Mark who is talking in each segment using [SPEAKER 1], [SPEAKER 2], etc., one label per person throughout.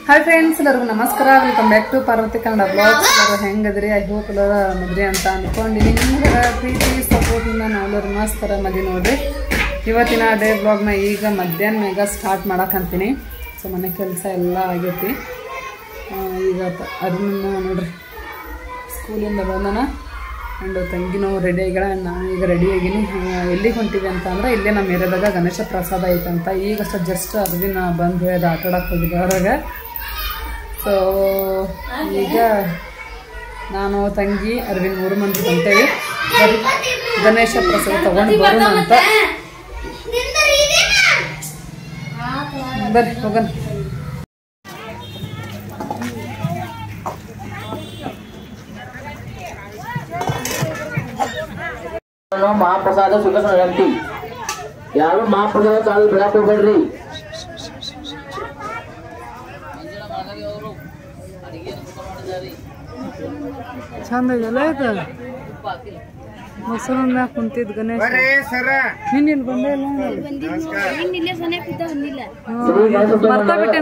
[SPEAKER 1] Hi friends, ಎಲ್ಲರಿಗೂ ನಮಸ್ಕಾರ. Welcome back to Parvathi Kannada blogs. ಎಲ್ಲರೂ ಹೆಂಗದ್ರಿ? ಐ ಹೋಪ್ ಎಲ್ಲರ ಮದ್ರಿ ಅಂತ ಅಂದ್ಕೊಂಡಿನಿ. ನಿಮ್ಗೆ ಪ್ರೀತಿ ಸಪೋರ್ಟಿಂದ ನಾವೆಲ್ಲರೂ ಮಸ್ತರ ಮದಿ ನೋಡ್ರಿ. ಇವತ್ತಿನ ಡೇ ಬ್ಲಾಗ್ನ ಈಗ ಮಧ್ಯಾಹ್ನ ಮೇಗ ಸ್ಟಾರ್ಟ್ ಮಾಡಕ್ಕಂತೀನಿ. ಸೊ ಮನೆ ಕೆಲಸ ಎಲ್ಲ ಆಗೈತಿ. ಈಗ ಅದನ್ನ ನೋಡ್ರಿ ಸ್ಕೂಲಿಂದ ಬಂದನ ಆ್ಯಂಡ್ ತಂಗಿನೂ ರೆಡಿ ಆಗ್ಯಾಳ. ನಾನು ಈಗ ರೆಡಿ ಆಗೀನಿ. ಎಲ್ಲಿಗೆ ಹೊಂಟಿವಿ ಅಂತ ಅಂದ್ರೆ ಇಲ್ಲೇ ನಮ್ಮ ಏರಿಯಾದಾಗ ಗಣೇಶ ಪ್ರಸಾದ ಐತಂತ. ಈಗಷ್ಟು ಜಸ್ಟ್ ಅದನ್ನ ಬಂದು ಅದು ಆಟಾಡಕ್ಕೆ ಹೋಗಿದ್ದೆ ಹೊರಗೆ. ಸೊ ಈಗ ನಾನು ತಂಗಿ ಅರವಿಂದ್ 3 ಮಂದಿ ಹೊಂಟೇವಿ. ಗಣೇಶ ಪ್ರಸಾದ ತಗೊಂಡು ಬರೋಣ ಅಂತ. ಬರ್ರಿ ಹೋಗೋಣ.
[SPEAKER 2] ಮಹಾಪ್ರಸಾದ ಸ್ವೀಕರಿಸಿ ಯಾರು ಮಹಾಪ್ರಸಾದ ಕಾಲು ಬಿಡಾಕ್ ಹೋಗ್ಬೇಡ್ರಿ.
[SPEAKER 1] ಚಂದ ಇದೆಲ್ಲ ಇದು ಮೊಸರು ಮ್ಯಾಗ ಕುಂತಿದ್ ಗಣೇಶ. ನಿನ್ನ ಬಂದೇ ಮರ್ತಾ ಬಿಟ್ಟೆ.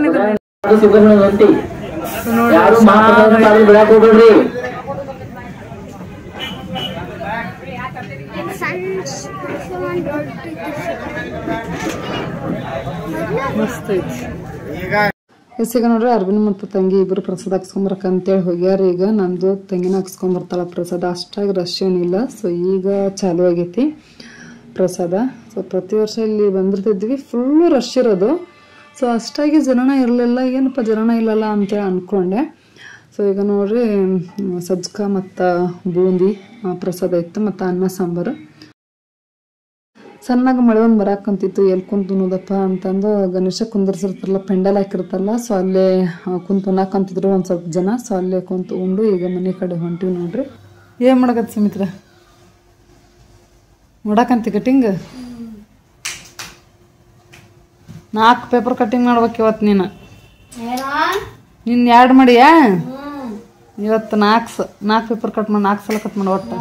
[SPEAKER 2] ಯಾರು ಮಹಾಪ್ರಸಾದ ಕಾಲು ಬಿಡಾಕ್ ಹೋಗ್ಬೇಡ್ರಿ.
[SPEAKER 1] ಮಸ್ತ್ ಐತಿ. ಈಗ ನೋಡ್ರಿ ಅರವಿಂದ್ ಮತ್ತು ತಂಗಿ ಇಬ್ರು ಪ್ರಸಾದ ಹಾಕ್ಸ್ಕೊಂಬರಕ ಅಂತೇಳಿ ಹೋಗ್ಯಾರ. ಈಗ ನಂದು ತಂಗಿನ ಹಾಕ್ಸ್ಕೊಂಬರ್ತಾಳ ಪ್ರಸಾದ. ಅಷ್ಟಾಗಿ ರಶ್ ಏನಿಲ್ಲ. ಸೊ ಈಗ ಚಾಲು ಆಗೈತಿ ಪ್ರಸಾದ. ಸೊ ಪ್ರತಿ ವರ್ಷ ಇಲ್ಲಿ ಬಂದಿರ್ತಿದ್ವಿ, ಫುಲ್ಲು ರಶ್ ಇರೋದು. ಸೊ ಅಷ್ಟಾಗಿ ಜನನ ಇರಲಿಲ್ಲ. ಏನಪ್ಪ ಜನನ ಇಲ್ಲಲ್ಲ ಅಂತೇಳಿ ಅಂದ್ಕೊಂಡೆ. ಸೊ ಈಗ ನೋಡ್ರಿ ಸಜ್ಕ ಮತ್ತು ಬೂಂದಿ ಪ್ರಸಾದ ಇತ್ತು ಮತ್ತು ಅನ್ನ ಸಾಂಬಾರು. ಸಣ್ಣಗೆ ಮಳೆ ಒಂದು ಬರಾಕಂತಿತ್ತು. ಎಲ್ಲಿ ಕುಂತು ಉಣ್ಣೋದಪ್ಪ ಅಂತಂದು ಗಣೇಶ ಕುಂದರ್ಸಿರ್ತಾರಲ್ಲ, ಪೆಂಡಲ್ ಹಾಕಿರ್ತಾರಲ್ಲ. ಸೊ ಅಲ್ಲೇ ಕುಂತು ಉಣ್ಣಾಕಂತಿದ್ರು ಒಂದು ಸ್ವಲ್ಪ ಜನ. ಸೊ ಅಲ್ಲೇ ಕುಂತು ಉಂಡು ಈಗ ಮನೆ ಕಡೆ ಹೊಂಟಿವಿ ನೋಡ್ರಿ. ಏನು ಮಾಡಕತ್ತ ಸುಮಿತ್ರ? ನೋಡಕಂತಿ ಕಟಿಂಗ್ 4 ಪೇಪರ್ ಕಟಿಂಗ್ ಮಾಡ್ಬೇಕು ಇವತ್ತು. ನೀನು 2 ಮಾಡಿಯಾ? ಇವತ್ತು 4 ಪೇಪರ್ ಕಟ್ ಮಾಡಿ 4 ಸಲ ಕಟ್ ಮಾಡಿ. ಒಟ್ಟು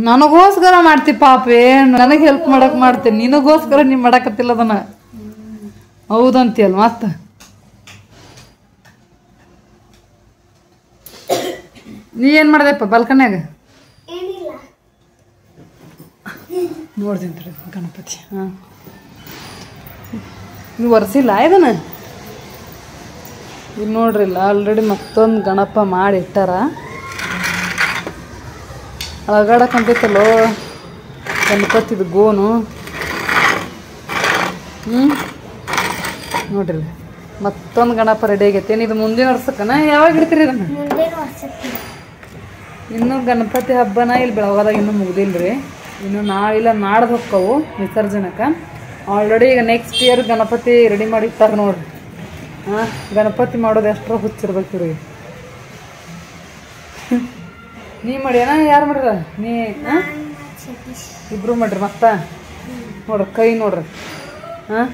[SPEAKER 1] ನನಗೋಸ್ಕರ ಮಾಡ್ತಿ ಪಾಪೇ, ನನಗೆ ಹೆಲ್ಪ್ ಮಾಡಕ್ ಮಾಡ್ತೀನಿ. ನಿನಗೋಸ್ಕರ ನೀ ಮಾಡಕತ್ತಿಲ್ಲ ಅದನ್ನ. ಹೌದಂತೀಯಲ್ ಮತ್ತ. ನೀ ಏನ್ ಮಾಡ್ದಪ್ಪ ಬಲ್ಕನ್ಯಾಗ? ನೋಡ್ತೀನಿ ಗಣಪತಿ. ಹಾ, ನೀವು ಒರೆಸಿಲ್ಲ ಇದನ್ನ? ಇದು ನೋಡ್ರಿಲ್ಲ, ಆಲ್ರೆಡಿ ಮತ್ತೊಂದು ಗಣಪ ಮಾಡಿ ಇಟ್ಟಾರ. ಅಳಗಾಡಕಂತೈತಲ್ಲೋ ಗಣಪತಿದು ಗೋನು. ನೋಡ್ರಿ ಮತ್ತೊಂದು ಗಣಪ ರೆಡಿ ಆಗೈತೆ. ಇದು ಮುಂದಿನ ವರ್ಷಕ್ಕನ? ಯಾವಾಗ ಇಡ್ತೀರಿ ಇದನ್ನ? ಇನ್ನೂ ಗಣಪತಿ ಹಬ್ಬನ ಇಲ್ಲಿ ಬೆಳಗಾದಾಗ ಇನ್ನೂ ಮುಗ್ದಿಲ್ರಿ. ಇನ್ನು ನಾಳಿಲ್ಲ ನಾಡ್ದು ಹೊಕ್ಕವು ವಿಸರ್ಜನಕ್ಕೆ. ಆಲ್ರೆಡಿ ಈಗ ನೆಕ್ಸ್ಟ್ ಇಯರ್ ಗಣಪತಿ ರೆಡಿ ಮಾಡಿ ಇಟ್ಟಾರ ನೋಡ್ರಿ. ಹಾಂ, ಗಣಪತಿ ಮಾಡೋದು ಎಷ್ಟರ ಹುಚ್ಚಿರ್ಬೇಕು ಇವ್ರಿಗೆ. ನೀ ಮಾಡ್ಯಾನ? ಯಾರು ಮಾಡ್ರ? ನೀ ಇಬ್ರು ಮಾಡ್ರಿ. ಮತ್ತ ನೋಡ್ರಿ ಕೈ ನೋಡ್ರಿ. ಹಾಂ,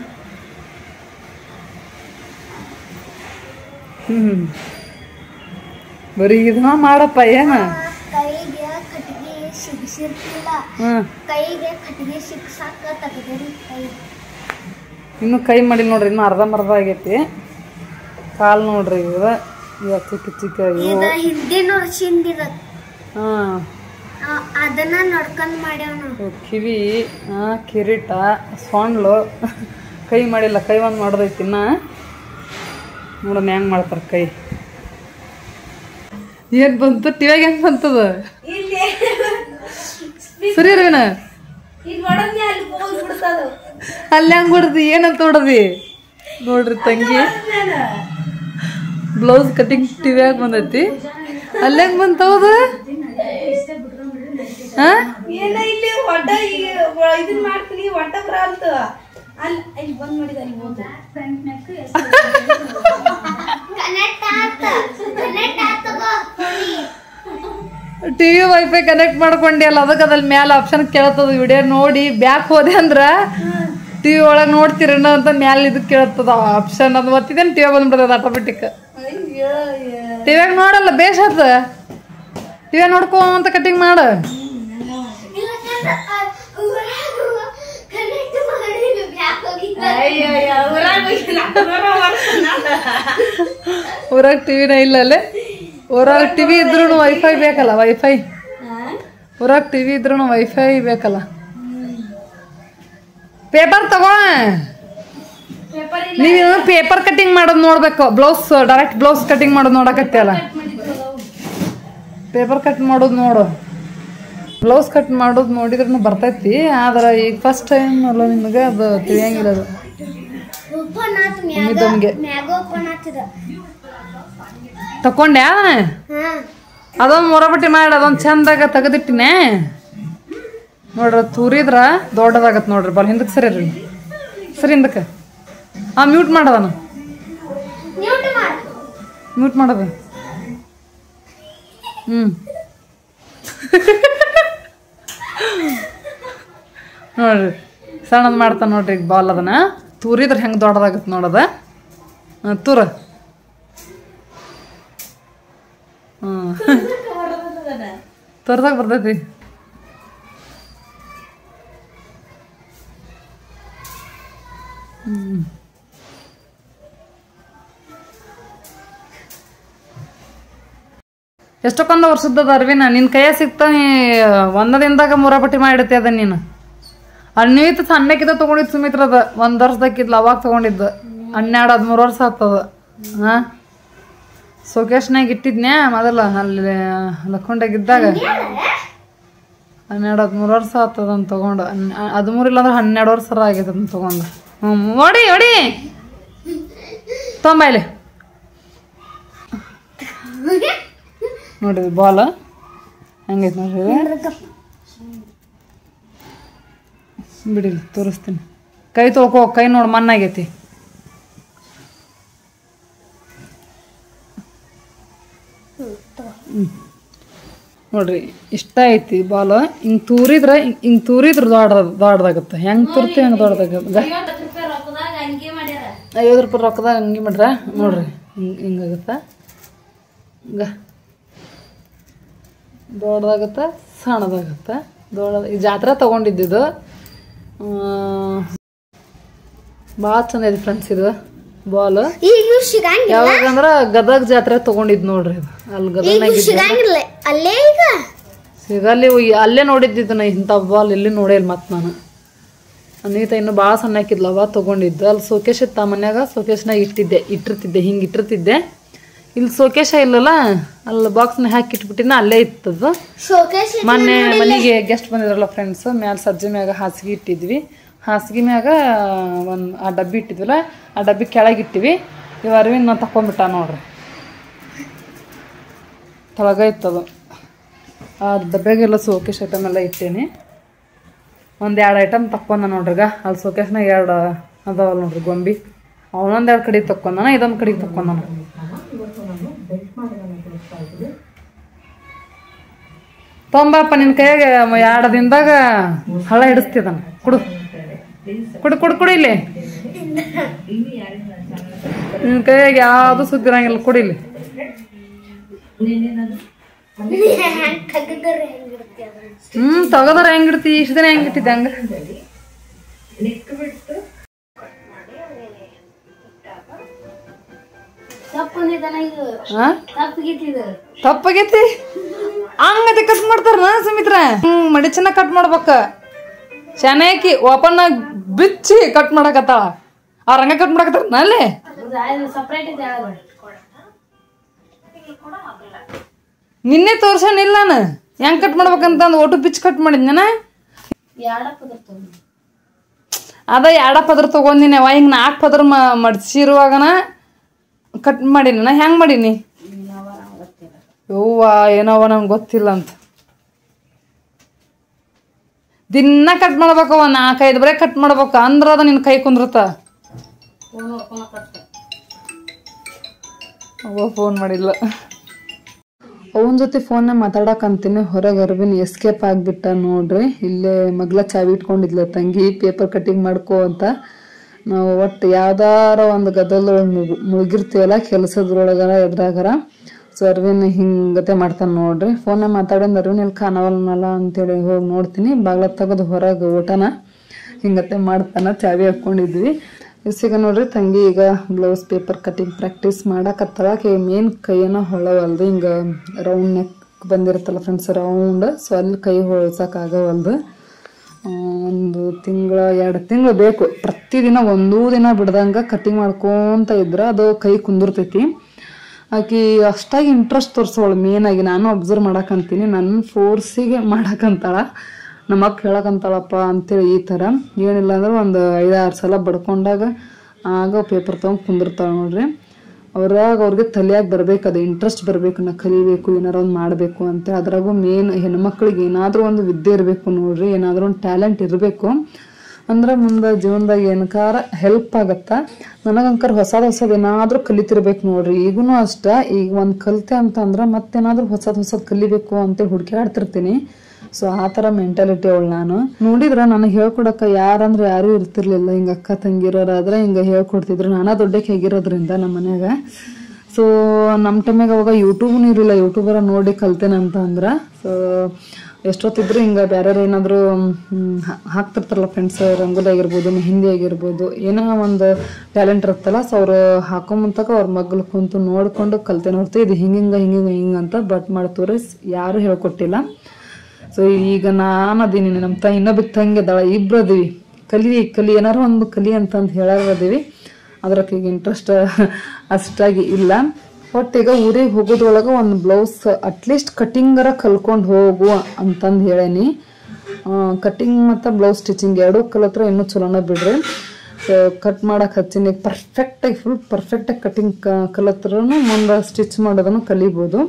[SPEAKER 1] ಬರೀ ಇದನ್ನ ಮಾಡಪ್ಪ. ಏನ ಇನ್ನು ಕೈ ಮಾಡಿಲ್ಲ ನೋಡ್ರಿ. ಇನ್ನು ಅರ್ಧಂಬರ್ಧ ಆಗೈತಿ. ಕಾಲು ನೋಡ್ರಿ ಇವ ಚಿಕ್ಕ ಚಿಕ್ಕ
[SPEAKER 3] ಅದನ್ನ ನೋಡ್ಕೊಂಡ್ ಮಾಡ್ಯಾವ.
[SPEAKER 1] ಕಿವಿ, ಕಿರೀಟ, ಸೊಂಡ್ಲು. ಕೈ ಮಾಡಿಲ್ಲ. ಕೈ ಒಂದು ಮಾಡೋದೈತಿ ಇನ್ನ. ನೋಡೋಣ ಹೆಂಗ್ ಮಾಡ್ತಾರ ಕೈ. ಏನ್ ಬಂತು ಟಿವಿಯಾಗ? ಹೆಂಗ್ ಬಂತದ? ಸರಿ ಅರವಿನ, ಅಲ್ಲಿ ಹೆಂಗ್ ಹೊಡ್ದಿ? ಏನಂತ ಹೊಡದಿ? ನೋಡ್ರಿ ತಂಗಿ ಬ್ಲೌಸ್ ಕಟಿಂಗ್ ಟಿವಿಯಾಗ ಬಂದೈತಿ. ಅಲ್ಲಿ ಹೆಂಗ್ ಬಂತವದು? ಟಿವಿ ವೈಫೈ ಕನೆಕ್ಟ್ ಮಾಡ್ಕೊಂಡಿ ಅಲ್ಲ, ಅದಕ್ಕೆ ಅದ್ರಲ್ಲಿ ಮ್ಯಾಲ ಆಪ್ಷನ್ ಕೇಳ್ತದ. ವಿಡಿಯೋ ನೋಡಿ ಬ್ಯಾಕ್ ಹೋದೆ ಅಂದ್ರ ಟಿವಿ ಒಳಗೆ ನೋಡ್ತಿರೇನ ಅಂತ ಮ್ಯಾಲ ಇದಕ್ಕೆ ಕೇಳ್ತದ ಆಪ್ಷನ್. ಅದು ಒತ್ತಿದೇನು ಟಿವಿ ಬಂದ್ಬಿಡ್ತದ ಆಟೋಮೆಟಿಕ್. ಟಿವಿಯಾಗ ನೋಡಲ್ಲ ಬೇಷ್ ಆತ. ಟಿವಿ ನೋಡ್ಕೊ ಅಂತ ಕಟಿಂಗ್ ಮಾಡ. ಊರಾಗ ಟಿವಿನ ಇಲ್ಲ ಅಲ್ಲೇ ಊರಾಗ ಟಿವಿ ಇದ್ರೂ ವೈಫೈ ಬೇಕಲ್ಲ ವೈಫೈ ಊರಾಗ ಟಿವಿ ಇದ್ರೂ ವೈಫೈ ಬೇಕಲ್ಲ ಪೇಪರ್ ತಗೋ ನೀವು ಪೇಪರ್ ಕಟಿಂಗ್ ಮಾಡೋದು ನೋಡ್ಬೇಕು ಬ್ಲೌಸ್ ಡೈರೆಕ್ಟ್ ಬ್ಲೌಸ್ ಕಟಿಂಗ್ ಮಾಡೋದು ನೋಡಕತ್ತಲ್ಲ ಪೇಪರ್ ಕಟ್ ಮಾಡೋದು ನೋಡು ಬ್ಲೌಸ್ ಕಟ್ ಮಾಡೋದು ನೋಡಿದ್ರೂ ಬರ್ತೈತಿ ಆದ್ರೆ ಈಗ ಫಸ್ಟ್ ಟೈಮ್ ಅಲ್ಲ ನಿಮಗೆ ಅದು ತಿಳಿಯಂಗಿಲ್ಲ ಅದು ನಮಗೆ ತಕೊಂಡ್ಯಾ ಅದೊಂದು ಮೊರಬಟ್ಟಿ ಮಾಡಿ ಅದೊಂದು ಚಂದಾಗ ತೆಗೆದಿಟ್ಟಿನೇ ನೋಡ್ರಿ ತೂರಿದ್ರ ದೊಡ್ಡದಾಗತ್ತೆ ನೋಡ್ರಿ ಬಲ್ ಹಿಂದಕ್ಕೆ ಸರಿ ರೀ ಸರಿ ಹಿಂದಕ್ಕೆ ಮ್ಯೂಟ್ ಮಾಡದನ ಮ್ಯೂಟ್ ಮಾಡೋದು ನೋಡ್ರಿ ಸಣ್ಣದು ಮಾಡ್ತಾನೆ ನೋಡ್ರಿ ಈಗ ಬಾಲ್ ಅದನ್ನ ತೂರಿದ್ರೆ ಹೆಂಗೆ ದೊಡ್ಡದಾಗತ್ತೆ ನೋಡದ ತೂರ ತೋರ್ದಾಗ ಬರ್ತೈತಿ ಎಷ್ಟೊಂದು ವರ್ಷದ ಅರ್ವಿನ ನಿನ್ನ ಕೈಯ ಸಿಗ್ತಾ ನೀ ಒಂದ ದಿನದಾಗ ಮುರಾಪಟ್ಟಿ ಮಾಡಿಡ್ತಿ ಅದ ನೀನು ಅಣ್ಣೀತ ಸಣ್ಣಕ್ಕಿದ್ದ ತೊಗೊಂಡಿದ್ದು ಸುಮಿತ್ರದ 1 ವರ್ಷದಾಕಿದ್ಲು ಅವಾಗ ತೊಗೊಂಡಿದ್ದು 12-13 ವರ್ಷ ಆಗ್ತದ ಹಾಂ ಸೋಕೇಶ್ನಾಗ ಇಟ್ಟಿದ್ನ್ಯಾ ಮೊದಲ ಅಲ್ಲಿ ಲಕ್ಕೊಂಡಾಗಿದ್ದಾಗ 12-13 ವರ್ಷ ಆಗ್ತದ ಅಂತ ತೊಗೊಂಡು 13 ಇಲ್ಲಾಂದ್ರೆ 12 ವರ್ಷ ಆಗೈತೆ ಅದನ್ನ ತೊಗೊಂಡು ಹೊಡಿ ಹೊಡಿ ತೊಂಬೈಲಿ ನೋಡಿದ್ರಿ ಬಾಲ್ ಹೆಂಗೈತೆ ನೋಡ್ರಿ ಬಿಡಿಲಿ ತೋರಿಸ್ತೀನಿ ಕೈ ತೊಳ್ಕೊ ಕೈ ನೋಡಿ ಮಣ್ಣಾಗೈತಿ ನೋಡ್ರಿ ಇಷ್ಟ ಐತಿ ಬಾಲ್ ಹಿಂಗೆ ತೂರಿದ್ರೆ ದೊಡ್ಡದಾಗತ್ತೆ ಹೆಂಗೆ ತುರ್ತಿ ಹಂಗೆ ದೊಡ್ಡದಾಗತ್ತೆ 50 ರೂಪಾಯಿ ರೊಕ್ಕದಾಗ ಹಂಗೆ ಮಾಡ್ರ ನೋಡ್ರಿ ಹಿಂಗಾಗತ್ತ ಹಿಂಗ ದೊಡ್ಡದಾಗತ್ತ ಸಣ್ಣದಾಗತ್ತ ಈ ಜಾತ್ರೆ ತೊಗೊಂಡಿದ್ದು ಭಾಳ ಚಂದ ಐತಿ ಫ್ರೆಂಡ್ಸ್ ಇದು ಬಾಲ್ ಯಾವಾಗಂದ್ರ ಗದಗ ಜಾತ್ರೆ ತೊಗೊಂಡಿದ್ ನೋಡ್ರಿ ಇದು ಅಲ್ಲಿ ಗದಗ್ನಾಗ ಸಿಗಲ್ಲಿ ಅಲ್ಲೇ ನೋಡಿದ್ದಿದ್ದು ನಾ ಇಂಥ ಬಾಲ್ ಎಲ್ಲಿ ನೋಡಿಲ್ಲ ಮತ್ತೆ ನಾನು ಅನೀತ ಇನ್ನು ಭಾಳ ಸಣ್ಣ ಹಾಕಿದ್ಲವ ತೊಗೊಂಡಿದ್ದು ಅಲ್ಲಿ ಸೋಕೇಶ್ ಇತ್ತು ಮನ್ಯಾಗ ಸೋಕೇಶ್ನಾಗ ಇಟ್ಟಿರ್ತಿದ್ದೆ ಹಿಂಗೆ ಇಟ್ಟಿರ್ತಿದ್ದೆ ಇಲ್ಲಿ ಸೋಕೇಶ ಇಲ್ಲಲ್ಲ ಅಲ್ಲಿ ಬಾಕ್ಸ್ನ ಹಾಕಿ ಇಟ್ಬಿಟ್ಟಿನ ಅಲ್ಲೇ ಇತ್ತದು ಮೊನ್ನೆ ಮನೆಗೆ ಗೆಸ್ಟ್ ಬಂದಿದ್ರಲ್ಲ ಫ್ರೆಂಡ್ಸ್ ಮ್ಯಾಲ ಸಜ್ಜೆ ಮ್ಯಾಗ ಹಾಸಿಗೆ ಇಟ್ಟಿದ್ವಿ ಹಾಸಿಗೆ ಮ್ಯಾಗ ಆ ಡಬ್ಬಿ ಇಟ್ಟಿದ್ವಲ್ಲ ಆ ಡಬ್ಬಿ ಕೆಳಗಿಟ್ಟಿವಿ ಇವು ಅರ್ವಿನ್ ನಾನು ತಕೊಂಡ್ಬಿಟ್ಟ ನೋಡ್ರಿ ತೊಳಗ ಇತ್ತದು ಆ ಡಬ್ಬ್ಯಾಗೆಲ್ಲ ಸೋಕೇಶ್ ಐಟಮ್ ಎಲ್ಲ ಇಟ್ಟೇನಿ 1-2 ಐಟಮ್ ತಕ್ಕೊಂಡ ನೋಡ್ರಿಗ ಅಲ್ಲಿ ಸೋಕೇಶ್ನಾಗ 2 ಅದಾವಲ್ಲ ನೋಡ್ರಿ ಗೊಂಬಿ ಅವನೊಂದೆರಡು ಕಡೆಗೆ ತಕ್ಕೊಂಡಾನ ಇದೊಂದು ಕಡೆಗೆ ತಕ್ಕೊಂಡಾನ ತೊಂಬಪ್ಪ ನಿನ್ನ ಕೈಯಾಗ 2 ದಿನದಾಗ ಹಳ ಹಿಡಿಸ್ತಿದ್ದಾನ ಕುಡು ಕುಡು ಕುಡು ಕುಡಿ ಇಲ್ಲಿ ನಿನ್ನ ಕೈಯಾಗ ಯಾವುದು ಸುದ್ದಿರಂಗಿಲ್ಲ ಕುಡಿಲಿ ತಗದಾರ ಹೆಂಗಿಡ್ತಿ ಇಷ್ಟು ದಿನ ಹೆಂಗಿಟ್ಟಿದ್ದೆ ಹಂಗ ತಪ್ಪಾಗೈತಿ ಹಂಗತೆ ಕಟ್ ಮಾಡ್ತಾರ ಸುಮಿತ್ರ ಮಡಿ ಚೆನ್ನಾಗಿ ಕಟ್ ಮಾಡ್ಬೇಕ ಚೆನ್ನಾಗಿ ಓಪನ್ ಆಗಿ ಬಿಚ್ಚಿ ಕಟ್ ಮಾಡಕತ್ತಾಳ ಅವ್ರ ಹಂಗ ಕಟ್ ಮಾಡಕತ್ತಾರ ನಲ್ಲಿ ನಿನ್ನೆ ತೋರ್ಸಣಿಲ್ಲ ನಾನು ಹೆಂಗ್ ಕಟ್ ಮಾಡ್ಬೇಕಂತ ಒಟ್ಟು ಬಿಚ್ಚಿ ಕಟ್ ಮಾಡಿದ್ನ ಅದ 2 ಪದ್ರ ತಗೊಂಡಿನಿ ಅವ ಹಿಂಗ್ 4 ಪದ್ರ ಮಡ್ಸಿರುವಾಗನ ಕಟ್ ಮಾಡೀನಿ ನಾ ಹೆಂಗ್ ಮಾಡೀನಿ ಯವ್ವ ಏನವ ನಂಗೆ ಗೊತ್ತಿಲ್ಲ ಅಂತ ದಿನ ಕಟ್ ಮಾಡ್ಬೇಕು 4-5 ಬರೇ ಕಟ್ ಮಾಡ್ಬೇಕು ಅಂದ್ರ ಅದ ನಿನ್ ಕೈ ಕುಂದ್ರತ ಅವ್ವ ಫೋನ್ ಮಾಡಿಲ್ಲ ಅವನ ಜೊತೆ ಫೋನ್ನ ಮಾತಾಡಕಂತೀನಿ ಹೊರಗೆ ಅರ್ವಿನ್ ಎಸ್ಕೇಪ್ ಆಗಿಬಿಟ್ಟ ನೋಡ್ರಿ ಇಲ್ಲೇ ಮಗ್ಲ ಚಾವಿ ಇಟ್ಕೊಂಡಿದ್ಲ ತಂಗಿ ಪೇಪರ್ ಕಟಿಂಗ್ ಮಾಡ್ಕೋ ಅಂತ ನಾವು ಒಟ್ಟು ಯಾವ್ದಾರ ಒಂದು ಗದ್ದಲದೊಳಗೆ ಮುಳುಗಿರ್ತೀವಲ್ಲ ಕೆಲಸದ್ರೊಳಗಾರ ಎದ್ರಾಗಾರ ಸೊ ಅರ್ವಿನ್ ಹಿಂಗತೆ ಮಾಡ್ತಾನೆ ನೋಡ್ರಿ ಫೋನ್ನ ಮಾತಾಡೋದು ಅರ್ವಿನ್ ಇಲ್ಲಿ ಕಾಣವಲ್ನಲ್ಲ ಅಂತೇಳಿ ಹೋಗಿ ನೋಡ್ತೀನಿ ಬಾಗ್ಲ ತೆಗೆದು ಹೊರಗೆ ಊಟನ ಹಿಂಗತೆ ಮಾಡ್ತಾನೆ ಚಾವಿ ಹಾಕ್ಕೊಂಡಿದ್ವಿ ಇಸಿಗ ನೋಡ್ರಿ ತಂಗಿ ಈಗ ಬ್ಲೌಸ್ ಪೇಪರ್ ಕಟಿಂಗ್ ಪ್ರಾಕ್ಟೀಸ್ ಮಾಡಕತ್ತಳ ಮೇನ್ ಕೈಯನ್ನ ಹೊಳವಲ್ದು ಹಿಂಗೆ ರೌಂಡ್ ನೆಕ್ ಬಂದಿರುತ್ತಲ್ಲ ಫ್ರೆಂಡ್ಸ್ ರೌಂಡ್ ಸೊ ಅಲ್ಲಿ ಕೈ ಹೊಳ್ಸೋಕ್ಕಾಗವಲ್ದು. 1 ತಿಂಗಳು 2 ತಿಂಗಳು ಬೇಕು. ಪ್ರತಿದಿನ ಒಂದೂ ದಿನ ಬಿಡ್ದಂಗೆ ಕಟಿಂಗ್ ಮಾಡ್ಕೊತ ಇದ್ರೆ ಅದು ಕೈ ಕುಂದಿರ್ತೈತಿ. ಆಕಿ ಅಷ್ಟಾಗಿ ಇಂಟ್ರೆಸ್ಟ್ ತೋರಿಸೋಳು ಮೇನಾಗಿ. ನಾನು ಅಬ್ಸರ್ವ್ ಮಾಡಕ್ಕಂತೀನಿ, ನನ್ನ ಫೋರ್ಸಿಗೆ ಮಾಡಕ್ಕಂತಾಳ, ನಮ್ಮ ಅಕ್ಕ ಹೇಳಕ್ಕಂತಾಳಪ್ಪ ಅಂತೇಳಿ. ಈ ಥರ ಏನಿಲ್ಲ ಅಂದ್ರೆ ಒಂದು 5-6 ಸಲ ಬಡ್ಕೊಂಡಾಗ ಆಗ ಪೇಪರ್ ತೊಗೊಂಡು ಕುಂದಿರ್ತಾಳೆ ನೋಡ್ರಿ. ಅವ್ರಿಗೆ ತಲೆಯಾಗಿ ಬರ್ಬೇಕು, ಅದು ಇಂಟ್ರೆಸ್ಟ್ ಬರಬೇಕು, ನಾ ಕಲಿಬೇಕು, ಏನಾರು ಒಂದು ಮಾಡಬೇಕು ಅಂತ. ಅದ್ರಾಗೂ ಮೇನ್ ಹೆಣ್ಮಕ್ಳಿಗೆ ಏನಾದರೂ ಒಂದು ವಿದ್ಯೆ ಇರಬೇಕು ನೋಡ್ರಿ, ಏನಾದರೂ ಒಂದು ಟ್ಯಾಲೆಂಟ್ ಇರಬೇಕು ಅಂದ್ರೆ ಮುಂದೆ ಜೀವನದಾಗ ಏನಕಾರ ಹೆಲ್ಪ್ ಆಗತ್ತ. ನನಗಂಕರ್ ಹೊಸದು ಏನಾದರೂ ಕಲಿತಿರ್ಬೇಕು ನೋಡ್ರಿ. ಈಗೂ ಅಷ್ಟೇ, ಈಗ ಒಂದು ಕಲಿತೆ ಅಂತಂದ್ರೆ ಮತ್ತೇನಾದರೂ ಹೊಸದು ಕಲಿಬೇಕು ಅಂತೇಳಿ ಹುಡುಕಾಡ್ತಿರ್ತೀನಿ. ಸೊ ಆ ಥರ ಮೆಂಟಾಲಿಟಿ ಅವಳು. ನಾನು ನೋಡಿದ್ರೆ ನನಗೆ ಹೇಳ್ಕೊಡಕ್ಕೆ ಯಾರಂದ್ರೆ ಯಾರೂ ಇರ್ತಿರ್ಲಿಲ್ಲ. ಹಿಂಗೆ ಅಕ್ಕ ತಂಗಿರೋರಾದ್ರೆ ಹಿಂಗೆ ಹೇಳ್ಕೊಡ್ತಿದ್ರು. ನಾನಾ ದೊಡ್ಡಕ್ಕೆ ಹೇಗಿರೋದ್ರಿಂದ ನಮ್ಮ ಮನ್ಯಾಗ. ಸೊ ನಮ್ಮ ಟೈಮಿಗೆ ಅವಾಗ ಯೂಟ್ಯೂಬ್ನೂ ಇರಲಿಲ್ಲ, ಯೂಟ್ಯೂಬರ ನೋಡಿ ಕಲ್ತೇನಂತ ಅಂದ್ರೆ. ಸೊ ಎಷ್ಟೊತ್ತಿದ್ರು ಹಿಂಗೆ ಬೇರೆ ಏನಾದರೂ ಹಾಕ್ತಿರ್ತಾರಲ್ಲ ಫ್ರೆಂಡ್ಸ್, ರಂಗೋಲಿ ಆಗಿರ್ಬೋದು, ಮೆಹಂದಿ ಆಗಿರ್ಬೋದು, ಏನೋ ಒಂದು ಟ್ಯಾಲೆಂಟ್ ಇರುತ್ತಲ್ಲ. ಸೊ ಅವರು ಹಾಕೊಂಬಂತಕ ಅವ್ರ ಮಗ್ಳು ಕುಂತು ನೋಡ್ಕೊಂಡು ಕಲ್ತೇನೆ ಹೊರತು ಇದು ಹಿಂಗೆ ಅಂತ ಬಟ್ ಮಾಡಿ ತೋರಿಸ್ ಯಾರೂ ಹೇಳ್ಕೊಟ್ಟಿಲ್ಲ. ಸೊ ಈಗ ನಾನು ಅದೀನಿ, ನಮ್ಮ ಇನ್ನೊಬ್ಬ ತಂಗಿ ಅದಾಳ, ಇಬ್ರು ಅದೀವಿ. ಕಲಿ ಏನಾರು ಒಂದು ಕಲಿ ಅಂತಂದು ಹೇಳೋದೀವಿ. ಅದ್ರಕ್ಕೆ ಈಗ ಇಂಟ್ರೆಸ್ಟ್ ಅಷ್ಟಾಗಿ ಇಲ್ಲ. ಒಟ್ಟೀಗ ಊರಿಗೆ ಹೋಗೋದ್ರೊಳಗೆ ಒಂದು ಬ್ಲೌಸ್ ಅಟ್ಲೀಸ್ಟ್ ಕಟಿಂಗರ ಕಲ್ಕೊಂಡು ಹೋಗು ಅಂತಂದು ಹೇಳೇನಿ. ಕಟಿಂಗ್ ಮತ್ತು ಬ್ಲೌಸ್ ಸ್ಟಿಚಿಂಗ್ ಎರಡೂ ಕಲಿತ್ರೆ ಇನ್ನೂ ಚಲೋನ ಬಿಡ್ರಿ. ಸೊ ಕಟ್ ಮಾಡಕ್ಕೆ ಹಚ್ಚಿನಿ, ಫುಲ್ ಪರ್ಫೆಕ್ಟಾಗಿ ಕಟಿಂಗ್ ಕಲಿತ್ರೂ ಮುಂದೆ ಸ್ಟಿಚ್ ಮಾಡೋದನ್ನು ಕಲಿಬೋದು.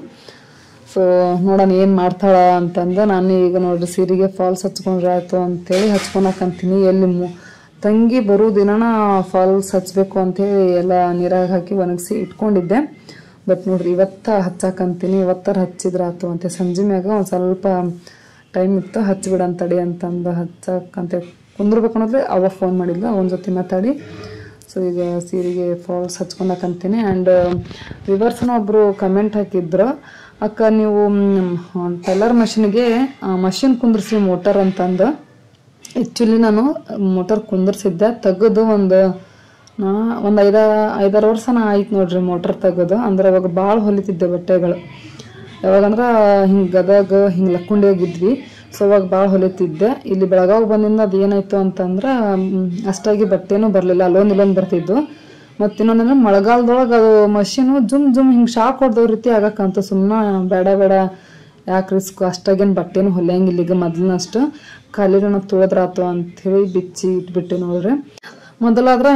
[SPEAKER 1] ಸೊ ನೋಡೋಣ ಏನು ಮಾಡ್ತಾಳ ಅಂತಂದು. ನಾನು ಈಗ ನೋಡ್ರಿ ಸೀರೆಗೆ ಫಾಲ್ಸ್ ಹಚ್ಕೊಂಡ್ರೆ ಆಯಿತು ಅಂತೇಳಿ ಹಚ್ಕೊಳಕಂತೀನಿ. ಎಲ್ಲಿ ತಂಗಿ ಬರೋ ದಿನ ಫಾಲ್ಸ್ ಹಚ್ಚಬೇಕು ಅಂಥೇಳಿ ಎಲ್ಲ ನೀರಾಗ ಹಾಕಿ ಒಣಗಿಸಿ ಇಟ್ಕೊಂಡಿದ್ದೆ. ಬಟ್ ನೋಡ್ರಿ ಇವತ್ತು ಹಚ್ಚಾಕಂತೀನಿ. ಇವತ್ತರ ಹಚ್ಚಿದ್ರೆ ಆಯ್ತು ಅಂತ. ಸಂಜೆ ಮ್ಯಾಗ ಒಂದು ಸ್ವಲ್ಪ ಟೈಮ್ ಇತ್ತು, ಹಚ್ಚಿಬಿಡಂತಡಿ ಅಂತಂದು ಹಚ್ಚಕ್ಕಂತ ಕುಂದಿರ್ಬೇಕು ಅನ್ನೋದ್ರೆ ಅವ ಫೋನ್ ಮಾಡಿಲ್ಲ, ಅವನ ಜೊತೆ ಮಾತಾಡಿ. ಸೊ ಈಗ ಸೀರೆಗೆ ಫಾಲ್ಸ್ ಹಚ್ಕೊಳಕಂತೀನಿ. ಆ್ಯಂಡ್ ವಿವರ್ಸ್ನ ಒಬ್ಬರು ಕಮೆಂಟ್ ಹಾಕಿದ್ರು, ಅಕ್ಕ ನೀವು ಟೈಲರ್ ಮಷಿನ್ಗೆ ಮಷಿನ್ ಕುಂದಿರ್ಸಿ ಮೋಟರ್ ಅಂತಂದು. ಆ್ಯಕ್ಚುಲಿ ನಾನು ಮೋಟರ್ ಕುಂದಿರ್ಸಿದ್ದೆ, ತೆಗೆದು ಒಂದು 5-6 ವರ್ಷನ ಆಯ್ತು ನೋಡ್ರಿ ಮೋಟರ್ ತೆಗೆದು. ಅಂದ್ರೆ ಅವಾಗ ಭಾಳ ಹೊಲಿತಿದ್ದೆ ಬಟ್ಟೆಗಳು. ಯಾವಾಗಂದ್ರೆ ಹಿಂಗೆ ಗದಗ ಹಿಂಗೆ ಲಕ್ಕುಂಡಿಯಾಗಿದ್ವಿ. ಸೊ ಅವಾಗ ಭಾಳ ಹೊಲಿತಿದ್ದೆ. ಇಲ್ಲಿ ಬೆಳಗಾವಿ ಬಂದಿಂದ ಅದು ಏನಾಯ್ತು ಅಂತಂದ್ರೆ ಅಷ್ಟಾಗಿ ಬಟ್ಟೆನೂ ಬರಲಿಲ್ಲ, ಇಲ್ಲೊಂದು ಬರ್ತಿದ್ದು. ಮತ್ತು ಇನ್ನೊಂದಂದ್ರೆ ಮಳೆಗಾಲದೊಳಗೆ ಅದು ಮಷೀನು ಜುಮ್ ಹಿಂಗೆ ಶಾಕ್ ಹೊಡೆದೋ ರೀತಿ ಆಗಕ್ಕಂತ. ಸುಮ್ಮನೆ ಬೇಡ ಯಾಕೆ ರಿಸ್ಕ್, ಅಷ್ಟಾಗೇನು ಬಟ್ಟೆನೂ ಹೊಲಿಯಂಗಿಲ್ಲ ಈಗ ಮೊದಲಿನಷ್ಟು. ಖಾಲಿನ ತುಳಿದ್ರಾತು ಅಂಥೇಳಿ ಬಿಚ್ಚಿ ಇಟ್ಬಿಟ್ಟೆ ನೋಡ್ರಿ. ಮೊದಲಾದ್ರೆ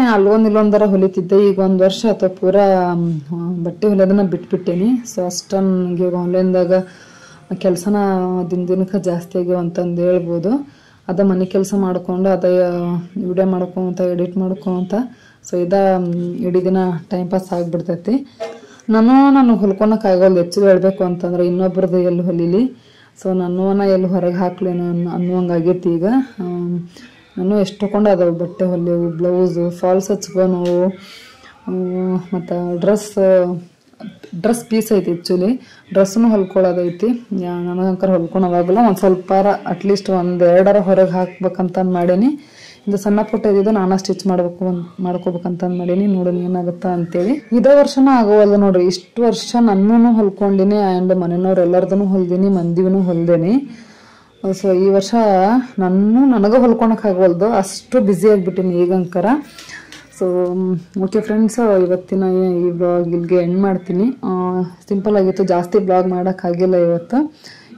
[SPEAKER 1] ಇಲ್ಲೊಂದರ ಹೊಲಿತಿದ್ದೆ. ಈಗ 1 ವರ್ಷ ಅಥವಾ ಪೂರ ಬಟ್ಟೆ ಹೊಲಿಯೋದನ್ನ ಬಿಟ್ಬಿಟ್ಟೇನಿ. ಸೊ ಅಷ್ಟೊಂದು ನನಗೆ ಆನ್ಲೈನ್ದಾಗ ಕೆಲಸನ ದಿನಕ್ಕೆ ಜಾಸ್ತಿ ಆಗ್ಯಾವ ಅಂತಂದು ಹೇಳ್ಬೋದು. ಅದ ಮನೆ ಕೆಲಸ ಮಾಡ್ಕೊಂಡು ಅದ ವಿಡಿಯೋ ಮಾಡ್ಕೊಂತ ಎಡಿಟ್ ಮಾಡ್ಕೊಂತ ಸೊ ಇಡೀ ದಿನ ಟೈಮ್ ಪಾಸ್ ಆಗಿಬಿಡ್ತೈತಿ. ನಾನು ಹೊಲ್ಕೊಳಕ್ಕಾಗಲ್ಲ. ಹೆಚ್ಚು ಹೇಳಬೇಕು ಅಂತಂದ್ರೆ ಇನ್ನೊಬ್ರದ್ದು ಎಲ್ಲಿ ಹೊಲಿಲಿ. ಸೊ ಎಲ್ಲಿ ಹೊರಗೆ ಹಾಕ್ಲೇನೋ ಅನ್ನುವಂಗಾಗೈತಿ. ಈಗ ನಾನು ಎಷ್ಟು ತೊಗೊಂಡು ಅದಾವೆ ಬಟ್ಟೆ ಹೊಲಿಯವು, ಬ್ಲೌಸು, ಫಾಲ್ಸ್ ಹಚ್ಕೊನವು, ಮತ್ತು ಡ್ರೆಸ್ ಪೀಸ್ ಐತಿ. ಆ್ಯಕ್ಚುಲಿ ಡ್ರೆಸ್ಸನ್ನು ಹೊಲ್ಕೊಳ್ಳೋದೈತಿ. ನನಗಂಕರ ಹೊಲ್ಕೊಳೋವಾಗಲ್ಲ. ಒಂದು ಸ್ವಲ್ಪ ಅಟ್ಲೀಸ್ಟ್ 1-2 ಹೊರಗೆ ಹಾಕ್ಬೇಕಂತ ಮಾಡೀನಿ. ಇದು ಸಣ್ಣ ಪುಟ್ಟ ಇದ್ದಿದ್ದು ನಾನು ಸ್ಟಿಚ್ ಮಾಡ್ಕೋಬೇಕಂತ ಮಾಡೀನಿ. ನೋಡೋಣ ಏನಾಗುತ್ತಾ ಅಂತೇಳಿ. ಇದೇ ವರ್ಷನೂ ಆಗೋವಲ್ಲ ನೋಡ್ರಿ. ಇಷ್ಟು ವರ್ಷ ನನ್ನೂ ಹೊಲ್ಕೊಂಡಿನಿ ಆ್ಯಂಡ್ ಮನೆಯವ್ರು ಎಲ್ಲರದೂ ಹೊಲ್ದೀನಿ, ಮಂದಿನೂ ಹೊಲ್ದೇನಿ. ಸೊ ಈ ವರ್ಷ ನನಗೂ ಹೊಲ್ಕೊಳಕ್ಕಾಗವಲ್ದು, ಅಷ್ಟು ಬ್ಯುಸಿ ಆಗಿಬಿಟ್ಟಿನಿ ಈಗಂಕರ. ಸೊ ಓಕೆ ಫ್ರೆಂಡ್ಸ್, ಇವತ್ತಿನ ಈ ಬ್ಲಾಗ್ ಇಲ್ಲಿಗೆ ಎಂಡ್ ಮಾಡ್ತೀನಿ. ಸಿಂಪಲ್ ಆಗಿತ್ತು, ಜಾಸ್ತಿ ಬ್ಲಾಗ್ ಮಾಡೋಕ್ಕಾಗಿಲ್ಲ ಇವತ್ತು.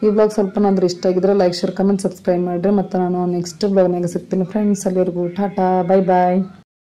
[SPEAKER 1] ಈ ಬ್ಲಾಗ್ ಸ್ವಲ್ಪನಾದ್ರೂ ಇಷ್ಟ ಆಗಿದ್ರೆ ಲೈಕ್, ಶೇರ್, ಕಮೆಂಟ್, ಸಬ್ಸ್ಕ್ರೈಬ್ ಮಾಡಿರಿ. ಮತ್ತು ನಾನು ನೆಕ್ಸ್ಟ್ ಬ್ಲಾಗ್ನಾಗ ಸಿಗ್ತೀನಿ ಫ್ರೆಂಡ್ಸ್. ಅಲ್ಲಿವರೆಗೂ ಟಾಟಾ, ಬೈ ಬಾಯ್.